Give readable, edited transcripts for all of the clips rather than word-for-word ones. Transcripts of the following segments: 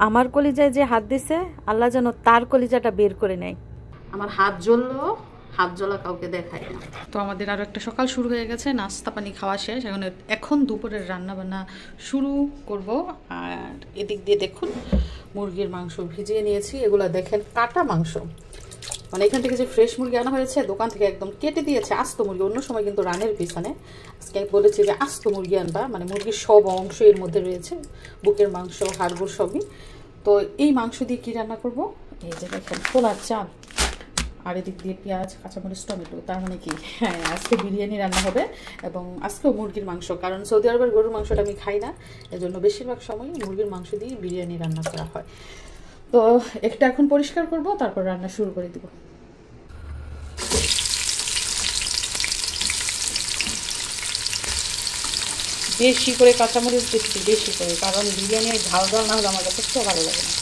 আমার কলিজায় যে হাত দিছে আল্লাহ যেন তার কলিজাটা বের করে নেয়। আমার হাত জ্বললো, হাত জ্বলা কাউকে দেখায় না। তো আমাদের আরও একটা সকাল শুরু হয়ে গেছে, নাস্তা পানি খাওয়া শেষ। এখন দুপুরের রান্না বান্না শুরু করব। আর এদিক দিয়ে দেখুন মুরগির মাংস ভিজিয়ে নিয়েছি। এগুলো দেখেন কাটা মাংস, মানে এখান থেকে যে ফ্রেশ মুরগি আনা হয়েছে দোকান থেকে একদম কেটে দিয়েছে আস্ত মুরগি। অন্য সময় কিন্তু রানের পিছনে, আজকে বলেছি যে আস্ত মুরগি আনবা, মানে মুরগির সব অংশ এর মধ্যে রয়েছে, বুকের মাংস, হাড়গোড় সবই। তো এই মাংস দিয়ে কি রান্না করব, এই যে দেখেন পোলার চাল, আর এদিক দিয়ে পেঁয়াজ, কাঁচামরিচ, টমেটো। তার মানে কি, হ্যাঁ আজকে বিরিয়ানি রান্না হবে। এবং আজকেও মুরগির মাংস, কারণ সৌদি আরবের গরুর মাংসটা আমি খাই না, এজন্য বেশিরভাগ সময় মুরগির মাংস দিয়ে বিরিয়ানি রান্না করা হয়। তো একটা এখন পরিষ্কার করব, তারপর রান্না শুরু করে দিব। বেশি করে কাঁচামরিচ দিচ্ছি, বেশি করে, কারণ বিরিয়ানির ঝাল ঝাল না হলে আমার কাছে একটু ভালো লাগে না।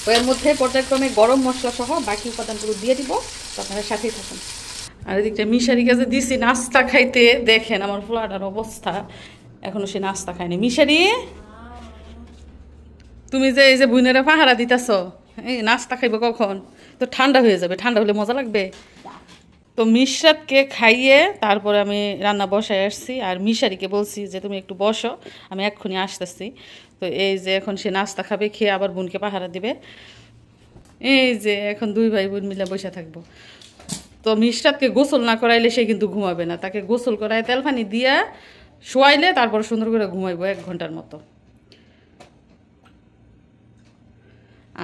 তো এর মধ্যে পর্যায়ক্রমে গরম মশলা সহ বাকি উপাদানগুলো দিয়ে দিব, তো আপনারা সাথেই থাকুন। আর এদিকটা মিশারি কাছে দিছি নাস্তা খাইতে, দেখেন আমার ফ্লাটার অবস্থা, এখনো সে নাস্তা খায়নি। মিশারি, তুমি যে এই যে বুনেরা পাহারা দিতেছ, এই নাস্তা খাইব কখন? তো ঠান্ডা হয়ে যাবে, ঠান্ডা হলে মজা লাগবে। তো মিশরাতকে খাইয়ে তারপরে আমি রান্না বসায় আসছি। আর মিশারিকে বলছি যে তুমি একটু বসো, আমি এক্ষুনি আসতেছি। তো এই যে এখন সে নাস্তা খাবে, খেয়ে আবার বোনকে পাহারা দিবে। এই যে এখন দুই ভাই বোন মিলে বসে থাকবো। তো মিশরাতকে গোসল না করাইলে সে কিন্তু ঘুমাবে না, তাকে গোসল করায় তেল পানি দিয়া শোয়াইলে তারপর সুন্দর করে ঘুমাইবো 1 ঘন্টার মতো।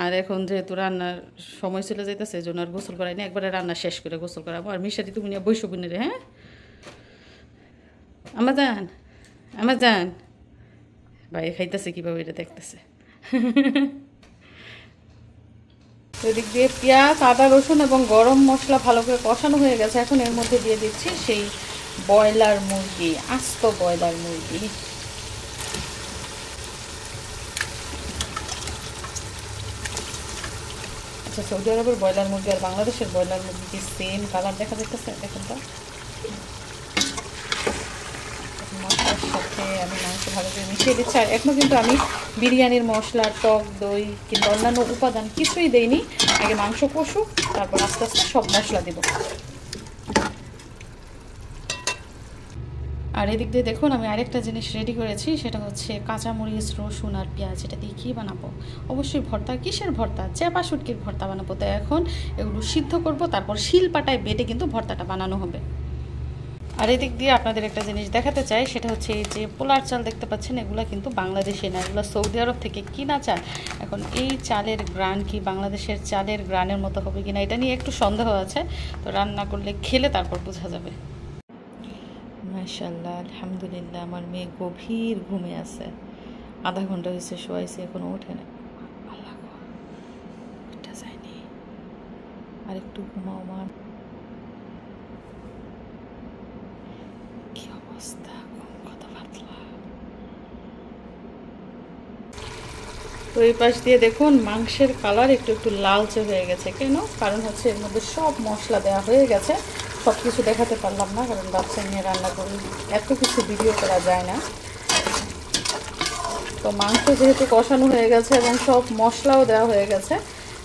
আর এখন যেহেতু রান্নার সময় চলে যাইতেছে, এই জন্য আর গোসল করাই না, একবারে রান্না শেষ করে গোসল করাবো। আর মিশারি তুমি নিয়ে বৈশ বোনের, হ্যাঁ আমার যান ভাই খাইতেছে কীভাবে এটা দেখতেছে। এদিক দিয়ে পেঁয়াজ, আদা, রসুন এবং গরম মশলা ভালো করে কষানো হয়ে গেছে। এখন এর মধ্যে দিয়ে দিচ্ছি সেই ব্রয়লার মুরগি, আস্ত ব্রয়লার মুরগি। আচ্ছা, সৌদি আরবের ব্রয়লার মুরগি আর বাংলাদেশের ব্রয়লার মুরগি কি সেম কালার দেখা যাচ্ছে? দেখুন তো, মশলার সাথে আমি মাংস ভালো করে মিশিয়ে দিচ্ছি। আর এখনও কিন্তু আমি বিরিয়ানির মশলা, টক দই কিংবা অন্যান্য উপাদান কিছুই দেইনি। আগে মাংস কষুক, তারপর আস্তে আস্তে সব মশলা দেব। আর এদিক দিয়ে দেখুন আমি আরেকটা জিনিস রেডি করেছি, সেটা হচ্ছে কাঁচামরিচ, রসুন আর পেঁয়াজ। এটা দিয়ে কী বানাবো? অবশ্যই ভর্তা। কিসের ভর্তা? চেপা শুটকির ভর্তা বানাবো। তো এখন এগুলো সিদ্ধ করব, তারপর শিলপাটায় বেটে কিন্তু ভর্তাটা বানানো হবে। আর এদিক দিয়ে আপনাদের একটা জিনিস দেখাতে চাই, সেটা হচ্ছে এই যে পোলার চাল দেখতে পাচ্ছেন, এগুলো কিন্তু বাংলাদেশে না, এগুলো সৌদি আরব থেকে কিনা চাল। এখন এই চালের গ্রান কি বাংলাদেশের চালের গ্রানের মতো হবে কিনা, এটা নিয়ে একটু সন্দেহ আছে। তো রান্না করলে খেলে তারপর বোঝা যাবে। মাশাআল্লাহ, আলহামদুলিল্লাহ, আমার মেয়ে গভীর ঘুমে আছে। আধা ঘন্টা হয়েছে শোয়াইছে, এখনো ওঠে না। আল্লাহ গো, এটা যায়নি, আর একটু ঘুমাও মা। কি অবস্থা, কত পাতলা। তো এই পাশ দিয়ে দেখুন মাংসের কালার একটু একটু লালচে হয়ে গেছে। কেন? কারণ হচ্ছে এর মধ্যে সব মশলা দেওয়া হয়ে গেছে। সব কিছু দেখাতে পারলাম না, কারণ বাচ্চা নিয়ে রান্না করি, এত কিছু ভিডিও করা যায় না। তো মাংস যেহেতু কষানো হয়ে গেছে এবং সব মশলাও দেওয়া হয়ে গেছে,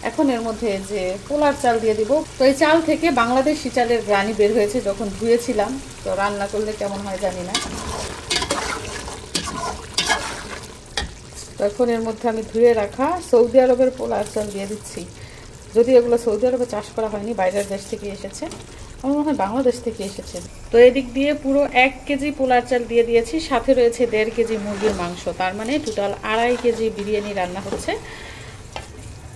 এখন এর মধ্যে যে পোলার চাল দিয়ে দিব। তো এই চাল থেকে বাংলাদেশি চালের গ্রানি বের হয়েছে যখন ধুয়েছিলাম। তো রান্না করলে কেমন হয় জানি না। তো এখন এর মধ্যে আমি ধুয়ে রাখা সৌদি আরবের পোলার চাল দিয়ে দিচ্ছি। যদি এগুলো সৌদি আরবে চাষ করা হয়নি, বাইরের দেশ থেকে এসেছে, আমার মনে হয় বাংলাদেশ থেকে এসেছে। তো এদিক দিয়ে পুরো 1 কেজি পোলার চাল দিয়ে দিয়েছি, সাথে রয়েছে 1.5 কেজি মুরগির মাংস, তার মানে টোটাল 2.5 কেজি বিরিয়ানি রান্না হচ্ছে।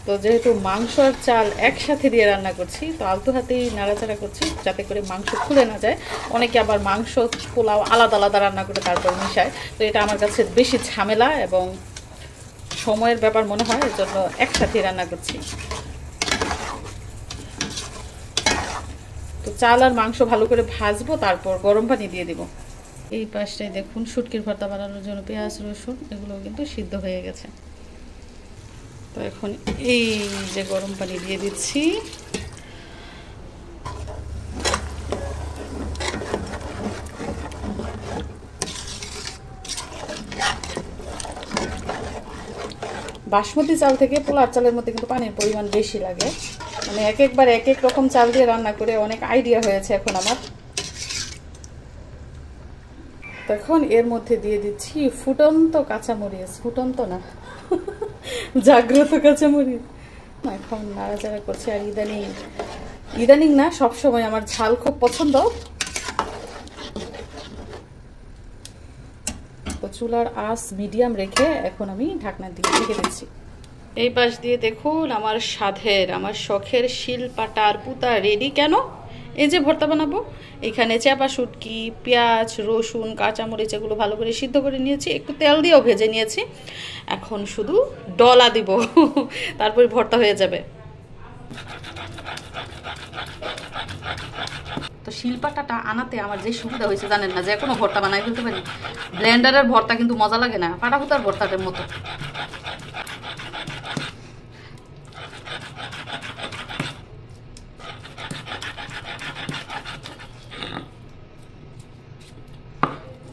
তো যেহেতু মাংস আর চাল একসাথে দিয়ে রান্না করছি, তো আলতো হাতেই নাড়াচাড়া করছি যাতে করে মাংস খুলে না যায়। অনেকে আবার মাংস পোলাও আলাদা আলাদা রান্না করে তারপর মিশায়, তো এটা আমার কাছে বেশি ঝামেলা এবং সময়ের ব্যাপার মনে হয়, এর জন্য একসাথে রান্না করছি। তো চাল আর মাংস ভালো করে ভাজবো, তারপর গরম পানি দিয়ে দেব। এই পাশটায় দেখুন শুটকির ভর্তা বানানোর জন্য পেঁয়াজ, রসুন এগুলো কিন্তু সিদ্ধ হয়ে গেছে। তো এখন এই যে গরম পানি দিয়ে দিচ্ছি। বাসমতি চাল থেকে পোলার চালের মধ্যে কিন্তু পানির পরিমাণ বেশি লাগে, মানে এক একবার এক এক রকম চাল দিয়ে রান্না করে অনেক আইডিয়া হয়েছে এখন আমার। তখন এর মধ্যে দিয়ে দিচ্ছি ফুটন্ত কাঁচামরিচ, ফুটন্ত না জাগ্রত কাঁচামরিচ। এখন নাড়াচাড়া করছি। আর ইদানিং না, সবসময় আমার ঝাল খুব পছন্দ, তো চুলার আঁচ মিডিয়াম রেখে এখন আমি ঢাকনা দিয়ে ঢেকে দিচ্ছি। এই পাশ দিয়ে দেখুন আমার স্বাদের, আমার শখের শিলপাটার পুতা রেডি। কেন? এই যে ভর্তা বানাবো, এখানে চাপা শুটকি, পেঁয়াজ, রসুন, কাঁচামরিচ এগুলো ভালো করে সিদ্ধ করে নিয়েছি, একটু তেল দিয়েও ভেজে নিয়েছি। এখন শুধু ডলা দিব, তারপরে ভর্তা হয়ে যাবে। তো শিলপাটাটা আনাতে আমার যে সুবিধা হয়েছে জানেন না, যে কোনো ভর্তা বানাই ফেলতে পারি। ব্লেন্ডারের ভর্তা কিন্তু মজা লাগে না, পাটাপুতার ভর্তাটার মতো।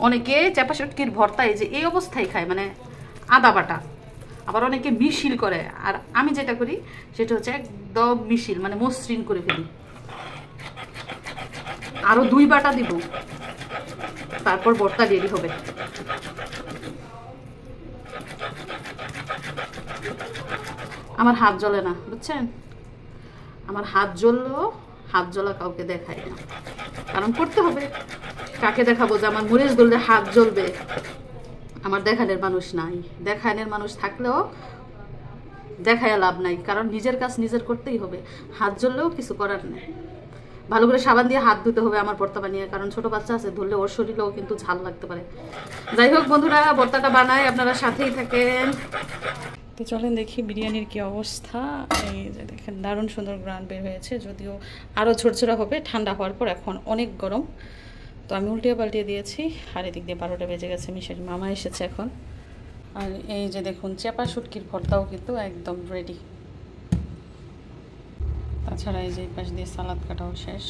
অনেকে চাপা শুটকির ভর্তা এই যে এই অবস্থায় খায়, মানে আদা বাটা, আবার অনেকে মিশিল করে। আর আমি যেটা করি সেটা হচ্ছে একদম মিশিল, মানে মসৃণ করে ফেলি। আরো 2 বাটা দিব, তারপর ভর্তা রেডি হবে। আমার হাত জ্বলে না, বুঝছেন? আমার হাত জ্বললেও হাত জ্বলা কাউকে দেখাই না, কারণ করতে হবে। কাকে দেখাবো যে আমার মরিচ গললে হাত জ্বলবে? আমার দেখানোর মানুষ নাই। দেখানোর মানুষ থাকলেও দেখায় লাভ নাই, কারণ নিজের কাজ নিজের করতেই হবে। হাত জ্বললেও কিছু করার নেই। ভালো করে সাবান দিয়ে হাত ধুতে হবে আমার ভর্তা বানিয়ে, কারণ ছোট বাচ্চা আছে, ধরলে ওর শরীরেও কিন্তু ঝাল লাগতে পারে। যাই হোক বন্ধুরা, ভর্তাটা বানায়, আপনারা সাথেই থাকেন। তো চলেন দেখি বিরিয়ানির কি অবস্থা। এই যে দেখেন দারুণ সুন্দর গ্রান বের হয়েছে, যদিও আরও ঝরঝরা হবে ঠান্ডা হওয়ার পর, এখন অনেক গরম। তো আমি উল্টিয়ে পাল্টিয়ে দিয়েছি। আর এদিক দিয়ে 12টা বেজে গেছে, মিশের মামা এসেছে এখন। আর এই যে দেখুন চাপা শুটকির ভর্তাও কিন্তু একদম রেডি। তাছাড়া এই যে পাশ দিয়ে সালাদ কাটাও শেষ।